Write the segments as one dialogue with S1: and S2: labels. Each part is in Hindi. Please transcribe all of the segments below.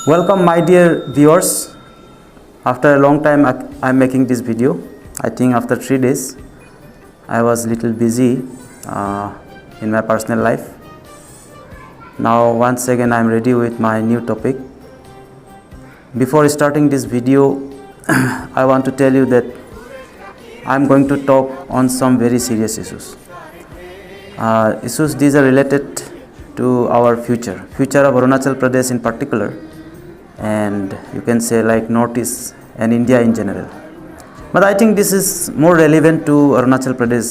S1: Welcome my dear viewers. After a long time I am making this video. I think after 3 days I was little busy in my personal life. Now once again I am ready with my new topic. Before starting this video I want to tell you that I am going to talk on some very serious issues. These are related to our future of Arunachal Pradesh in particular, and you can say like Northeast and India in general. But I think this is more relevant to Arunachal Pradesh,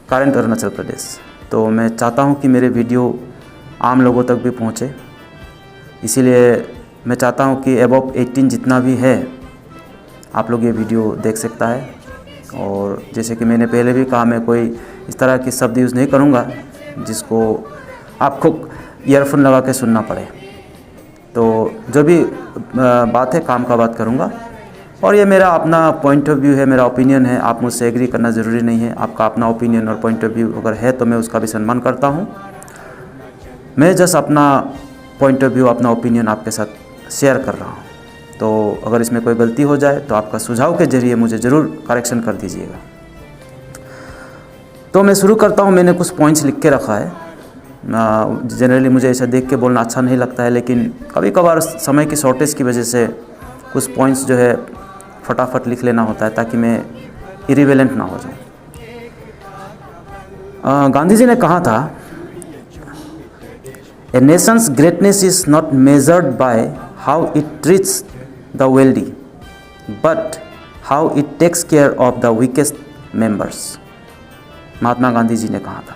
S1: current Arunachal Pradesh. तो मैं चाहता हूँ कि मेरे वीडियो आम लोगों तक भी पहुँचे, इसीलिए मैं चाहता हूँ कि अबव 18 जितना भी है आप लोग ये वीडियो देख सकता है। और जैसे कि मैंने पहले भी कहा, मैं कोई इस तरह की शब्द यूज़ नहीं करूँगा जिसको आपको ईयरफोन लगा के सुनना पड़े। तो जो भी बात है काम का बात करूँगा, और ये मेरा अपना पॉइंट ऑफ व्यू है, मेरा ओपिनियन है। आप मुझसे एग्री करना ज़रूरी नहीं है। आपका अपना ओपिनियन और पॉइंट ऑफ व्यू अगर है तो मैं उसका भी सम्मान करता हूँ। मैं जस्ट अपना पॉइंट ऑफ व्यू, अपना ओपिनियन आपके साथ शेयर कर रहा हूँ। तो अगर इसमें कोई गलती हो जाए तो आपका सुझाव के ज़रिए मुझे ज़रूर करेक्शन कर दीजिएगा। तो मैं शुरू करता हूँ। मैंने कुछ पॉइंट्स लिख के रखा है। जनरली मुझे ऐसा देख के बोलना अच्छा नहीं लगता है, लेकिन कभी कभार समय की शॉर्टेज की वजह से कुछ पॉइंट्स जो है फटाफट लिख लेना होता है ताकि मैं इरिवेलेंट ना हो जाऊँ। गांधी जी ने कहा था, a nation's greatness is not measured by how it treats the wealthy but how it takes care of the weakest members. Mahatma Gandhi ji ने कहा था।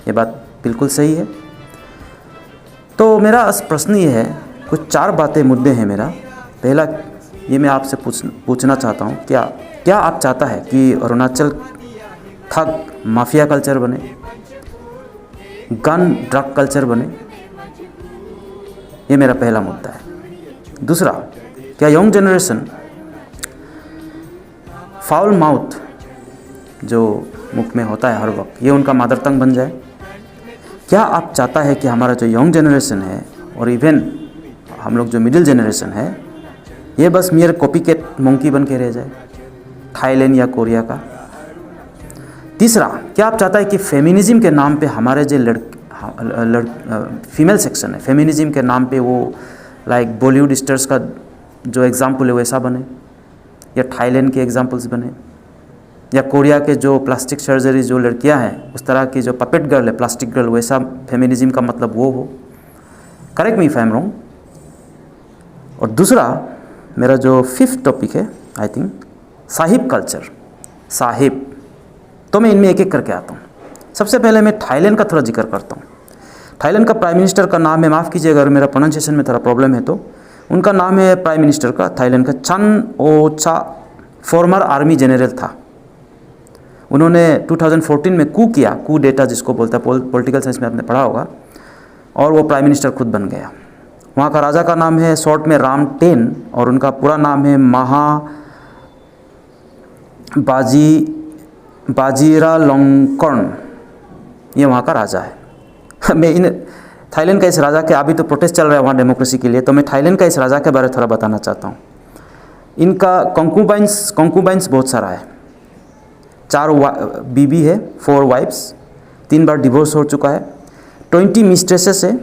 S1: ये बात बिल्कुल सही है। तो मेरा प्रश्न ये है, कुछ 4 बातें, मुद्दे हैं मेरा। पहला ये मैं आपसे पूछना चाहता हूँ, क्या आप चाहता है कि अरुणाचल ठग माफिया कल्चर बने, गन ड्रग कल्चर बने? ये मेरा पहला मुद्दा है। दूसरा, क्या यंग जनरेशन फाउल माउथ जो मुख में होता है हर वक्त, ये उनका मदर टंग बन जाए? क्या आप चाहता है कि हमारा जो यंग जनरेशन है और इवन हम लोग जो मिडिल जनरेशन है, ये बस मेरे कॉपी कैट मंकी बन के रह जाए थाईलैंड या कोरिया का? तीसरा, क्या आप चाहता है कि फेमिनिज्म के नाम पे हमारे जो फीमेल सेक्शन है, फेमिनिज्म के नाम पे वो लाइक बॉलीवुड स्टार्स का जो एग्जाम्पल है वैसा बने, या थाईलैंड के एग्जाम्पल्स बने, या कोरिया के जो प्लास्टिक सर्जरी जो लड़कियां हैं उस तरह की जो पपेट गर्ल है, प्लास्टिक गर्ल, वैसा फेमिनिज्म का मतलब वो हो? Correct me if I am wrong. और दूसरा मेरा जो 5th टॉपिक है, I think Sahib culture. Sahib, तो मैं इनमें एक एक करके आता हूँ। सबसे पहले मैं थाईलैंड का थोड़ा जिक्र करता हूँ। थाईलैंड का प्राइम मिनिस्टर का नाम है, माफ़ कीजिएगा अगर मेरा प्रोनाउंसिएशन में थोड़ा प्रॉब्लम है, तो उनका नाम है प्राइम मिनिस्टर का थाईलैंड का चन ओचा। फॉर्मर आर्मी जनरल था। उन्होंने 2014 में कू किया, कू डेटा जिसको बोलता है, पॉलिटिकल साइंस में आपने पढ़ा होगा, और वो प्राइम मिनिस्टर खुद बन गया। वहाँ का राजा का नाम है शॉर्ट में राम टेन, और उनका पूरा नाम है बाजीरा लोंगकॉर्न। ये वहाँ का राजा है। मैं थाईलैंड का इस राजा के, अभी तो प्रोटेस्ट चल रहा है वहाँ डेमोक्रेसी के लिए, तो मैं थाईलैंड का इस राजा के बारे में थोड़ा बताना चाहता हूँ। इनका कंकूबाइंस बहुत सारा है। 4 बीबी है, 4 वाइफ्स, 3 बार डिवोर्स हो चुका है, 20 मिस्ट्रेसेस है,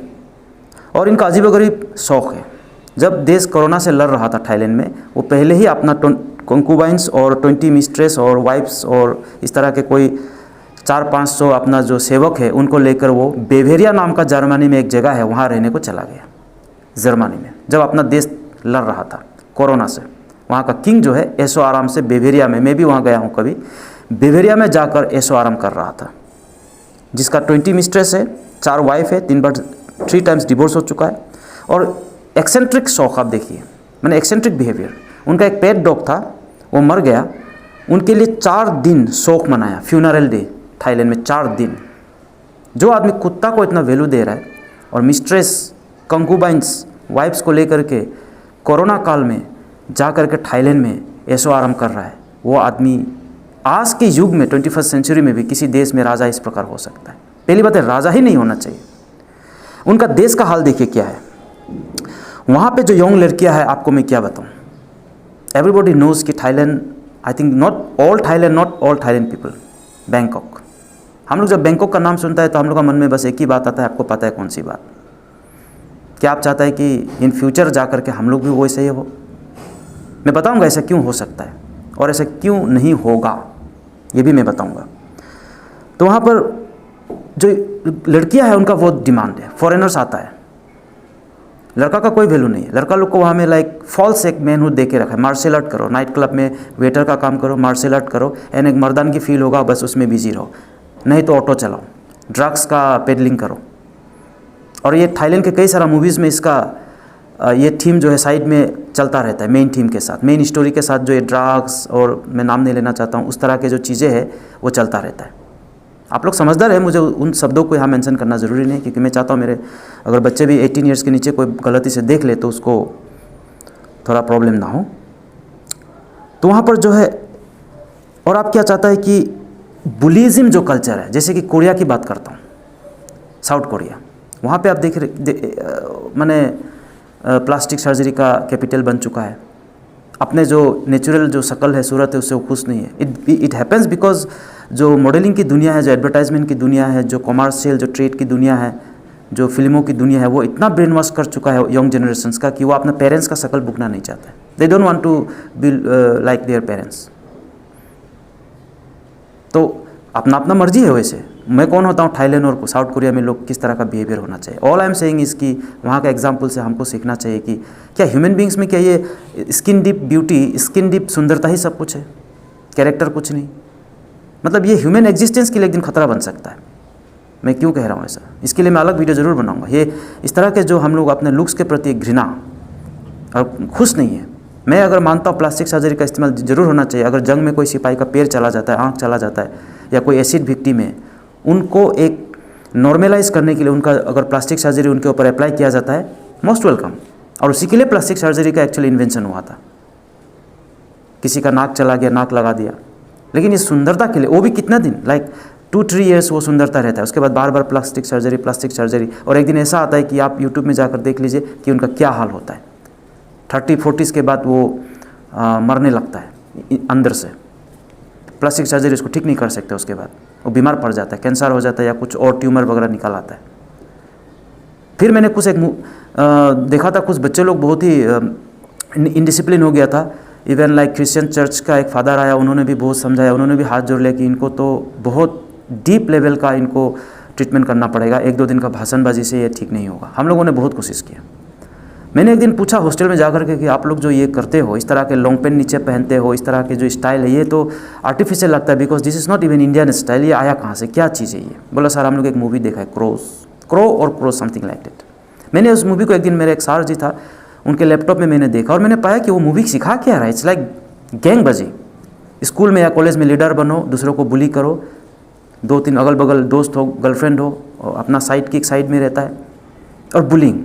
S1: और इनका अजीबोगरीब शौक़ है। जब देश कोरोना से लड़ रहा था थाईलैंड में, वो पहले ही अपना कंकूबाइंस और 20 मिस्ट्रेस और वाइफ्स और इस तरह के कोई 400-500 अपना जो सेवक है उनको लेकर वो बेवेरिया नाम का जर्मनी में एक जगह है, वहाँ रहने को चला गया। जर्मनी में जब अपना देश लड़ रहा था कोरोना से, वहाँ का किंग जो है ऐशो आराम से बेवेरिया में, मैं भी वहाँ गया हूँ कभी, बेवेरिया में जाकर ऐशो आराम कर रहा था। जिसका 20 मिस्ट्रेस है, 4 वाइफ है, 3 टाइम्स डिवोर्स हो चुका है, और एक्सेंट्रिक शौक आप देखिए, मैंने एक्सेंट्रिक बिहेवियर। उनका एक पेट डॉग था, वो मर गया, उनके लिए 4 दिन शोक मनाया, फ्यूनरल डे थाईलैंड में 4 दिन। जो आदमी कुत्ता को इतना वैल्यू दे रहा है और मिस्ट्रेस कंकूबाइंस वाइफ्स को लेकर के कोरोना काल में जा कर के थाईलैंड में ऐशो आराम कर रहा है, वो आदमी आज के युग में 21st सेंचुरी में भी किसी देश में राजा इस प्रकार हो सकता है? पहली बात है, राजा ही नहीं होना चाहिए। उनका देश का हाल देखिए क्या है। वहाँ पे जो यंग लड़कियाँ हैं, आपको मैं क्या बताऊँ, एवरीबॉडी नोज़ कि Thailand, I think not all Thailand people, Bangkok. हम लोग जब बैंकॉक का नाम सुनता है तो हम लोग का मन में बस एक ही बात आता है, आपको पता है कौन सी बात? क्या आप चाहते हैं कि इन फ्यूचर जा कर के हम लोग भी वैसे ही हो? मैं बताऊंगा ऐसा क्यों हो सकता है और ऐसा क्यों नहीं होगा, ये भी मैं बताऊंगा। तो वहाँ पर जो लड़कियां हैं उनका बहुत डिमांड है, फॉरेनर्स आता है, लड़का का कोई वैल्यू नहीं है। लड़का लोग को वहाँ में लाइक फॉल्स एक मैनहुड दे के रखा है, मार्शल आर्ट करो, नाइट क्लब में वेटर का काम करो, मार्शल आर्ट करो, एंड एक मर्दान की फील होगा, बस उसमें बिजी रहो, नहीं तो ऑटो चलाओ, ड्रग्स का पेडलिंग करो। और ये थाईलैंड के कई सारा मूवीज़ में इसका ये थीम जो है साइड में चलता रहता है, मेन थीम के साथ, मेन स्टोरी के साथ, जो ये ड्रग्स और मैं नाम नहीं लेना चाहता हूँ, उस तरह के जो चीज़ें हैं वो चलता रहता है। आप लोग समझदार हैं, मुझे उन शब्दों को यहाँ मेंशन करना ज़रूरी नहीं, क्योंकि मैं चाहता हूँ मेरे अगर बच्चे भी 18 ईयर्स के नीचे कोई गलती से देख ले तो उसको थोड़ा प्रॉब्लम ना हो। तो वहाँ पर जो है, और आप क्या चाहता है कि बुलिज़म जो कल्चर है, जैसे कि कोरिया की बात करता हूँ, साउथ कोरिया, वहाँ पे आप देख मैंने प्लास्टिक सर्जरी का कैपिटल बन चुका है। अपने जो नेचुरल जो शक्ल है, सूरत है, उससे वो खुश नहीं है। इट हैपन्स बिकॉज जो मॉडलिंग की दुनिया है, जो एडवर्टाइजमेंट की दुनिया है, जो कॉमर्शियल जो ट्रेड की दुनिया है, जो फिल्मों की दुनिया है, वो इतना ब्रेन वॉश कर चुका है यंग जनरेशन्स का कि वो अपने पेरेंट्स का शक्ल बुकना नहीं चाहता है। They don't want to be like their parents. तो अपना अपना मर्जी है। वैसे मैं कौन होता हूँ थाईलैंड और साउथ कोरिया में लोग किस तरह का बिहेवियर होना चाहिए। ऑल आई एम सेइंग इस कि वहाँ का एग्जाम्पल से हमको सीखना चाहिए कि क्या ह्यूमन बींग्स में क्या ये skin deep beauty, skin deep सुंदरता ही सब कुछ है, कैरेक्टर कुछ नहीं। मतलब ये ह्यूमन एग्जिस्टेंस के लिए एक दिन खतरा बन सकता है। मैं क्यों कह रहा हूँ ऐसा, इसके लिए मैं अलग वीडियो ज़रूर बनाऊँगा। ये इस तरह के जो हम लोग अपने लुक्स के प्रति घृणा और खुश नहीं है। मैं अगर मानता हूँ प्लास्टिक सर्जरी का इस्तेमाल जरूर होना चाहिए। अगर जंग में कोई सिपाही का पैर चला जाता है, आँख चला जाता है, या कोई एसिड विक्टिम है, उनको एक नॉर्मलाइज करने के लिए उनका अगर प्लास्टिक सर्जरी उनके ऊपर अप्लाई किया जाता है, मोस्ट वेलकम। और उसी के लिए प्लास्टिक सर्जरी का एक्चुअली इन्वेंशन हुआ था। किसी का नाक चला गया, नाक लगा दिया, लेकिन इस सुंदरता के लिए, वो भी कितना दिन, लाइक 2-3 ईयर्स वो सुंदरता रहता है। उसके बाद बार बार प्लास्टिक सर्जरी। और एक दिन ऐसा आता है कि आप यूट्यूब में जाकर देख लीजिए कि उनका क्या हाल होता है। 30-40 के बाद वो मरने लगता है अंदर से। प्लास्टिक सर्जरी उसको ठीक नहीं कर सकते, उसके बाद वो बीमार पड़ जाता है, कैंसर हो जाता है या कुछ और ट्यूमर वगैरह निकल आता है। फिर मैंने कुछ देखा था, कुछ बच्चे लोग बहुत ही इनडिसिप्लिन हो गया था। इवन लाइक क्रिश्चियन चर्च का एक फादर आया, उन्होंने भी बहुत समझाया, उन्होंने भी हाथ जोड़ लिया कि इनको तो बहुत डीप लेवल का इनको ट्रीटमेंट करना पड़ेगा, 1-2 दिन का भाषणबाजी से ये ठीक नहीं होगा। हम लोगों ने बहुत कोशिश किया। मैंने एक दिन पूछा हॉस्टल में जाकर के कि आप लोग जो ये करते हो, इस तरह के लॉन्ग पेंट नीचे पहनते हो, इस तरह के जो स्टाइल है, ये तो आर्टिफिशियल लगता है, because this is not even Indian style. ये आया कहाँ से, क्या चीज़ है ये? बोला सर हम लोग एक मूवी देखा है, क्रो समथिंग लाइक दैट। मैंने उस मूवी को एक दिन, मेरे एक सर जी था, उनके लैपटॉप में मैंने देखा और मैंने पाया कि वो मूवी सिखा क्या रहा है। It's like गैंगबाजी। स्कूल में या कॉलेज में लीडर बनो, दूसरों को बुली करो, 2-3 अगल बगल दोस्त हो, गर्लफ्रेंड हो, और अपना साइड की एक साइड में रहता है, और बुलिंग।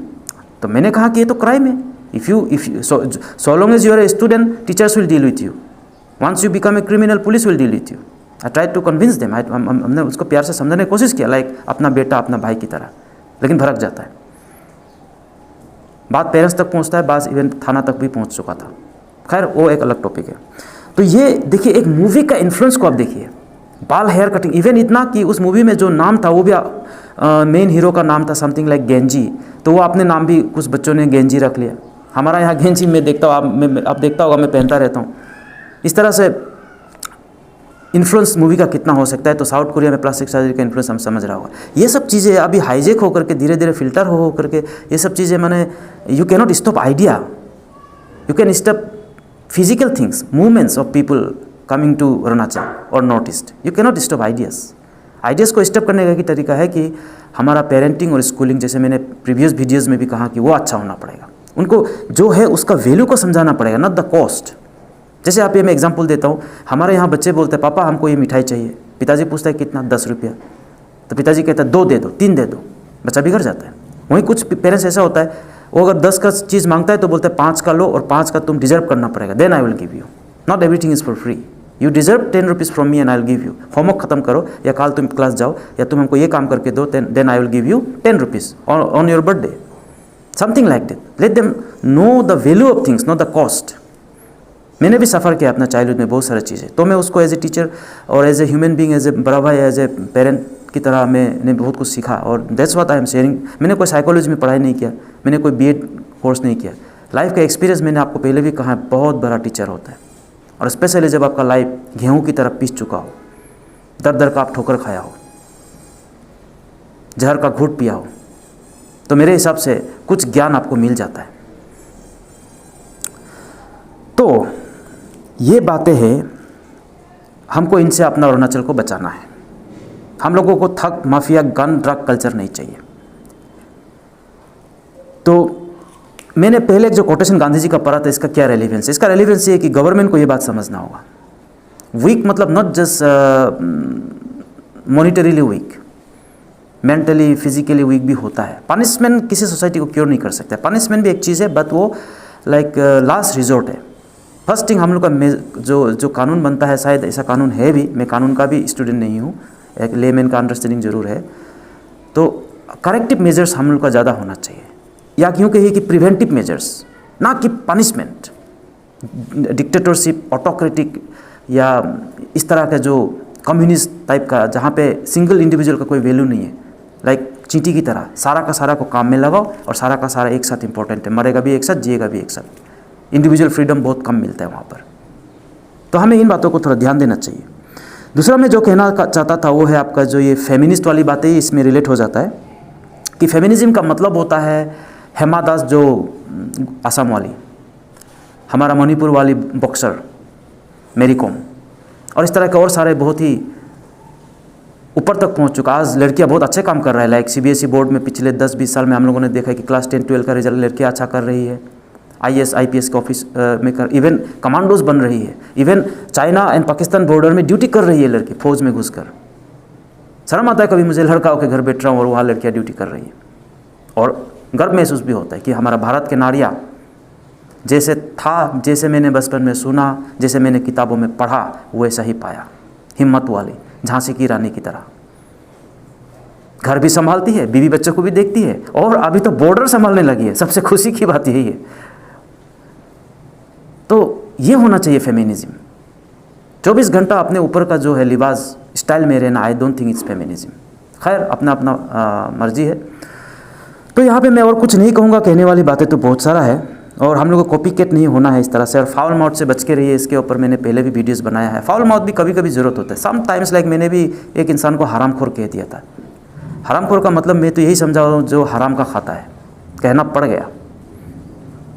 S1: तो मैंने कहा कि ये तो क्राइम है। If you so long as you are a student, teachers will deal with you. Once you become a criminal, police will deal with you. I try to convince them. हमने उसको प्यार से समझाने की कोशिश किया, लाइक अपना बेटा, अपना भाई की तरह, लेकिन भड़क जाता है। बात पेरेंट्स तक पहुंचता है, बात इवन थाना तक भी पहुंच चुका था। खैर वो एक अलग टॉपिक है। तो ये देखिए, एक मूवी का इन्फ्लुएंस को आप देखिए। बाल हेयर कटिंग, इवन इतना कि उस मूवी में जो नाम था वो भी मेन हीरो का नाम था समथिंग लाइक गेंजी, तो वो अपने नाम भी कुछ बच्चों ने गेंजी रख लिया। हमारा यहाँ गेंजी मैं देखता हूँ, आप देखता होगा, मैं पहनता रहता हूँ। इस तरह से इन्फ्लुएंस मूवी का कितना हो सकता है। तो साउथ कोरिया में प्लास्टिक सर्जरी का इन्फ्लुएंस हम समझ रहा होगा। ये सब चीज़ें अभी हाईजेक होकर के, धीरे धीरे फिल्टर हो करके, ये सब चीज़ें मैंने, you can not stop idea, you can stop physical things, movements of people coming to Arunachal और north east. You can not stop ideas को स्टॉप करने का एक तरीका है कि हमारा पेरेंटिंग और स्कूलिंग, जैसे मैंने प्रीवियस वीडियोज़ में भी कहा, कि वो अच्छा होना पड़ेगा। उनको जो है उसका वैल्यू को समझाना पड़ेगा, नॉट द कॉस्ट। जैसे आप ये मैं एग्जांपल देता हूँ, हमारे यहाँ बच्चे बोलते हैं पापा हमको ये मिठाई चाहिए। पिताजी पूछता है कितना, 10 रुपया। तो पिताजी कहता है 2 दे दो, 3 दे दो, बच्चा बिगड़ जाता है। वहीं कुछ पेरेंट्स ऐसा होता है, वो अगर 10 का चीज़ मांगता है तो बोलते हैं 5 का लो, और 5 का तुम डिजर्व करना पड़ेगा, then I will give you. Not everything is for free, you deserve 10 rupees from me and I will give you. Homework खत्म करो, या कल तुम क्लास जाओ, या तुम हमको ये काम करके दो, then I will give you 10 rupees on your birthday. Something like that. Let them know the value of things, not the cost. मैंने भी सफ़र किया अपना चाइल्डहुड में बहुत सारी चीज़ें, तो मैं उसको एज ए टीचर और as a human being, as a बड़ा भाई, एज ए पेरेंट की तरह मैंने बहुत कुछ सीखा, और that's what I am sharing. मैंने कोई साइकोलॉजी में पढ़ाई नहीं किया, मैंने कोई बीएड कोर्स नहीं किया। लाइफ का एक्सपीरियंस, मैंने आपको पहले भी कहा है, बहुत बड़ा टीचर होता है। और स्पेशली जब आपका लाइफ गेहूँ की तरह पीस चुका हो, दर दर का आप ठोकर खाया हो, जहर का घूंट पिया हो, तो मेरे हिसाब से कुछ ज्ञान आपको मिल जाता है। तो ये बातें हैं, हमको इनसे अपना अरुणाचल को बचाना है। हम लोगों को ठग, माफिया, गन, ड्रग कल्चर नहीं चाहिए। तो मैंने पहले जो कोटेशन गांधी जी का पढ़ा था, इसका क्या रेलिवेंस है? इसका रेलिवेंस ये है कि गवर्नमेंट को ये बात समझना होगा, वीक मतलब not just monetarily weak, mentally physically weak भी होता है। पनिशमेंट किसी सोसाइटी को क्योर नहीं कर सकता। पनिशमेंट भी एक चीज़ है, बट वो लाइक लास्ट रिजोर्ट है। फर्स्ट थिंग हम लोग का जो कानून बनता है, शायद ऐसा कानून है भी, मैं कानून का भी स्टूडेंट नहीं हूँ, एक लेमैन का अंडरस्टैंडिंग जरूर है। तो करेक्टिव मेजर्स हम लोग का ज़्यादा होना चाहिए, या क्यों कहिए कि प्रिवेंटिव मेजर्स, ना कि पनिशमेंट। डिक्टेटरशिप, ऑटोक्रेटिक या इस तरह का जो कम्युनिस्ट टाइप का, जहाँ पे सिंगल इंडिविजुअल का कोई वैल्यू नहीं है, लाइक चींटी की तरह सारा का सारा को काम में लगाओ और सारा का सारा एक साथ इंपॉर्टेंट है, मरेगा भी एक साथ, जिएगा भी एक साथ। इंडिविजुअल फ्रीडम बहुत कम मिलता है वहाँ पर। तो हमें इन बातों को थोड़ा ध्यान देना चाहिए। दूसरा मैं जो कहना चाहता था वो है आपका जो ये फेमिनिस्ट वाली बातें, इसमें रिलेट हो जाता है कि फेमिनिज्म का मतलब होता है हेमा दास, जो असम वाली, हमारा मणिपुर वाली बॉक्सर मेरी कॉम, और इस तरह के और सारे बहुत ही ऊपर तक पहुंच चुका। आज लड़कियां बहुत अच्छे काम कर रहा है, लाइक सीबीएसई बोर्ड में पिछले 10-20 साल में हम लोगों ने देखा है कि क्लास 10-12 का रिजल्ट लड़कियां अच्छा कर रही है, आईएएस आईपीएस के ऑफिस में कर, इवन कमांडोज बन रही है, even China and Pakistan border में ड्यूटी कर रही है लड़की, फौज में घुसकर। शर्म आता है कभी मुझे लड़का होकर घर बैठ रहा हूँ और वहाँ लड़कियाँ ड्यूटी कर रही है, और गर्व महसूस भी होता है कि हमारा भारत के नारियाँ जैसे था, जैसे मैंने बचपन में सुना, जैसे मैंने किताबों में पढ़ा, वैसा ही पाया। हिम्मत वाली, झांसी की रानी की तरह, घर भी संभालती है, बीवी बच्चों को भी देखती है, और अभी तो बॉर्डर संभालने लगी है। सबसे खुशी की बात यही है। तो ये होना चाहिए फेमिनिज्म। 24 घंटा अपने ऊपर का जो है लिबास स्टाइल में रहना, I don't think it's feminism. खैर, अपना अपना मर्जी है। तो यहाँ पे मैं और कुछ नहीं कहूँगा, कहने वाली बातें तो बहुत सारा है, और हम लोग को कॉपी कैट नहीं होना है इस तरह से। और फाउल माउथ से बच के रहिए, इसके ऊपर मैंने पहले भी वीडियोस बनाया है। फाउल माउथ भी कभी कभी ज़रूरत होता है, सम टाइम्स, लाइक मैंने भी एक इंसान को हरामखोर कह दिया था। हरामखोर का मतलब मैं तो यही समझा हूँ जो हराम का खाता है, कहना पड़ गया,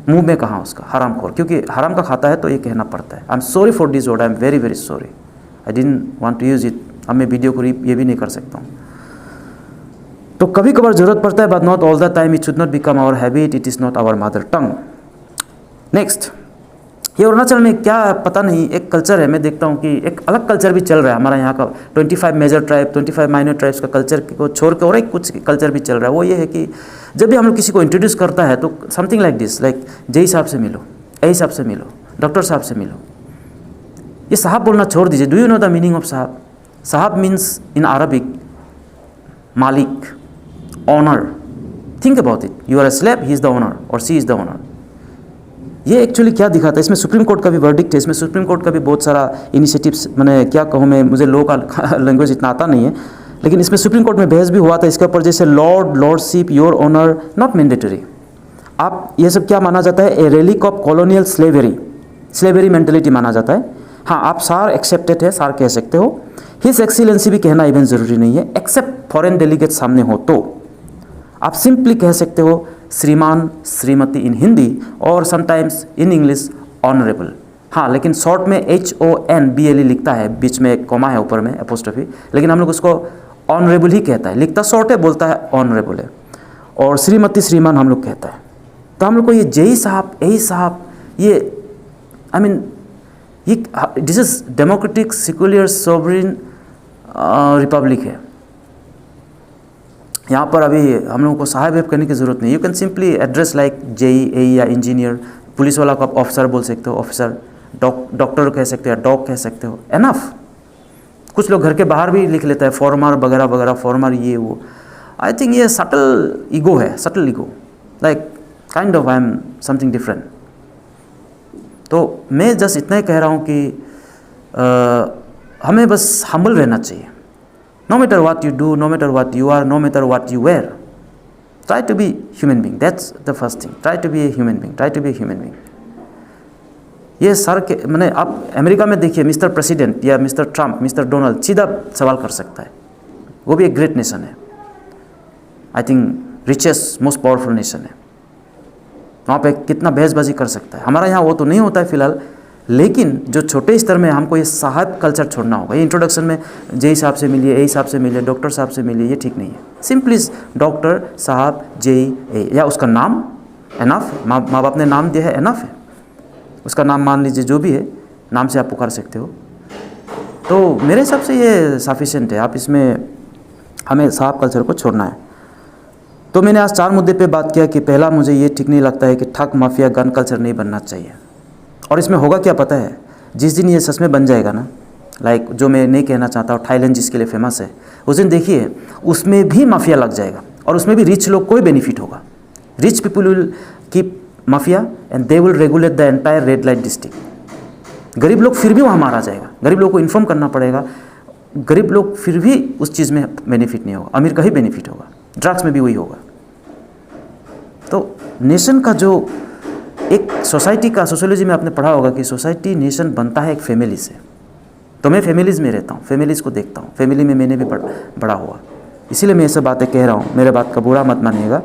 S1: मुंह में कहा उसका हरामखोर, क्योंकि हराम का खाता है तो ये कहना पड़ता है। I am sorry for this word, I am very very sorry, I didn't want to use it. अब मैं वीडियो को ये भी नहीं कर सकता हूँ। तो कभी कभार ज़रूरत पड़ता है, but not all the time. It should not become our habit, it is not our mother tongue. Next, ये अरुणाचल में क्या पता नहीं एक कल्चर है, मैं देखता हूँ कि एक अलग कल्चर भी चल रहा है हमारा यहाँ का। 25 मेजर ट्राइब, 25 माइनर ट्राइब्स का कल्चर को छोड़ के और एक कुछ कल्चर भी चल रहा है। वो ये है कि जब भी हम लोग किसी को इंट्रोड्यूस करता है तो समथिंग लाइक दिस, लाइक जय साहब से मिलो, ए साहब से मिलो, डॉक्टर साहब से मिलो। ये साहब बोलना छोड़ दीजिए। Do you know the meaning of साहब? साहब मीन्स इन अरबिक मालिक, owner. Think about it, you are a slave, he is the owner और सी इज़ द ऑनर। ये एक्चुअली क्या दिखाता है? इसमें सुप्रीम कोर्ट का भी वर्डिक्ट है, इसमें सुप्रीम कोर्ट का भी बहुत सारा इनिशिएटिव्स, मैंने क्या कहूँ, मैं मुझे लॉ का लैंग्वेज इतना आता नहीं है, लेकिन इसमें सुप्रीम कोर्ट में बहस भी हुआ था इसके ऊपर, जैसे lord, lordship, your honour, not mandatory. आप ये सब क्या माना जाता है? A relic of colonial slavery, slavery mentality माना जाता है। हाँ, आप सार एक्सेप्टेड है, सार कह सकते हो। हिज एक्सीलेंसी भी कहना इवन ज़रूरी नहीं है, एक्सेप्ट फॉरेन डेलीगेट सामने हो तो आप सिंपली कह सकते हो श्रीमान, श्रीमती इन हिंदी, और समटाइम्स इन इंग्लिश ऑनरेबल। हाँ, लेकिन शॉर्ट में HONBLE लिखता है, बीच में एक कॉमा है, ऊपर में एपोस्ट्रोफी, लेकिन हम लोग उसको ऑनरेबल ही कहता है। लिखता शॉर्ट है, बोलता है ऑनरेबल है। और श्रीमती, श्रीमान हम लोग कहता है। तो हम लोग को ये जय साहब, ए साहब, ये आई मीन ये this is democratic secular sovereign Republic है। यहाँ पर अभी हम लोगों को साहब वेब करने की ज़रूरत नहीं। You can simply address like JE या इंजीनियर, पुलिस वाला को आप ऑफिसर बोल सकते हो, ऑफिसर, डॉक्टर कह सकते हो, डॉग कह सकते हो, एनफ। कुछ लोग घर के बाहर भी लिख लेता है फॉर्मर वगैरह वगैरह, फॉर्मर ये वो। आई थिंक ये सटल ईगो है, subtle ego. Like kind of I am something different. तो मैं जस्ट इतना ही कह रहा हूँ कि हमें बस हम्बल रहना चाहिए। No matter what you do, no matter what you are, no matter what you where, try to be human being, that's the first thing. Try to be a human being, try to be a human being. ये सर के मैंने आप अमेरिका में देखिए, मिस्टर प्रेसिडेंट या मिस्टर ट्रम्प, मिस्टर डोनाल्ड सीधा सवाल कर सकता है। वो भी एक ग्रेट नेशन है, I think richest most powerful nation है। वहाँ पे कितना बहसबाजी कर सकता है। हमारा यहाँ वो तो नहीं होता है फिलहाल, लेकिन जो छोटे स्तर में हमको ये साहब कल्चर छोड़ना होगा। ये इंट्रोडक्शन में जे साहब से मिलिए, ए साहब से मिलिए, डॉक्टर साहब से मिलिए, ये ठीक नहीं है। सिंपली डॉक्टर साहब जे ए, या उसका नाम एनफ है, माँ बाप ने नाम दिया है एनफ है, उसका नाम मान लीजिए, जो भी है नाम से आप पुकार सकते हो। तो मेरे हिसाब से ये सफिशिएंट है। आप इसमें हमें साहब कल्चर को छोड़ना है। तो मैंने आज 4 मुद्दे पे बात किया कि पहला, मुझे ये ठीक नहीं लगता है कि ठग माफिया गन कल्चर नहीं बनना चाहिए। और इसमें होगा क्या पता है, जिस दिन ये सच में बन जाएगा ना, लाइक जो मैं नहीं कहना चाहता हूँ, थाईलैंड जिसके लिए फेमस है, उस दिन देखिए उसमें भी माफिया लग जाएगा और उसमें भी रिच लोग को ही बेनिफिट होगा। Rich people will keep mafia and they will regulate the entire red light district. गरीब लोग फिर भी वहाँ मारा जाएगा, गरीब लोग को इन्फॉर्म करना पड़ेगा, गरीब लोग फिर भी उस चीज़ में बेनिफिट नहीं होगा, अमीर का ही बेनिफिट होगा। ड्रग्स में भी वही होगा। तो नेशन का जो एक सोसाइटी का, सोशियोलॉजी में आपने पढ़ा होगा कि सोसाइटी नेशन बनता है एक फैमिली से। तो मैं फैमिलीज़ में रहता हूँ, फैमिलीज़ को देखता हूँ, फैमिली में मैंने भी बड़ा हुआ, इसीलिए मैं ये सब बातें कह रहा हूँ। मेरे बात का बुरा मत मानिएगा,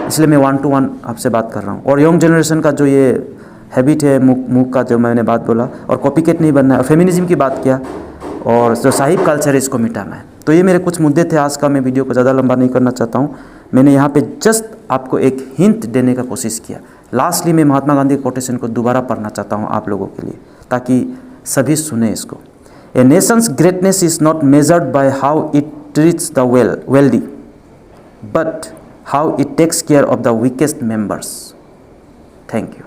S1: इसलिए मैं 1 to 1 आपसे बात कर रहा हूँ। और यंग जनरेशन का जो ये हैबिट है मुँह का, जो मैंने बात बोला, और कॉपीकेट नहीं बनना है, और फेमिनिज्म की बात किया, और जो साहिब कल्चर है इसको मिटाना है। तो ये मेरे कुछ मुद्दे थे आज का। मैं वीडियो को ज़्यादा लंबा नहीं करना चाहता हूँ। मैंने यहाँ पे जस्ट आपको एक हिंट देने का कोशिश किया। लास्टली मैं महात्मा गांधी के कोटेशन को दोबारा पढ़ना चाहता हूँ आप लोगों के लिए, ताकि सभी सुने इसको। A nation's greatness is not measured by how it treats the wealthy, but how it takes care of the weakest members. Thank you.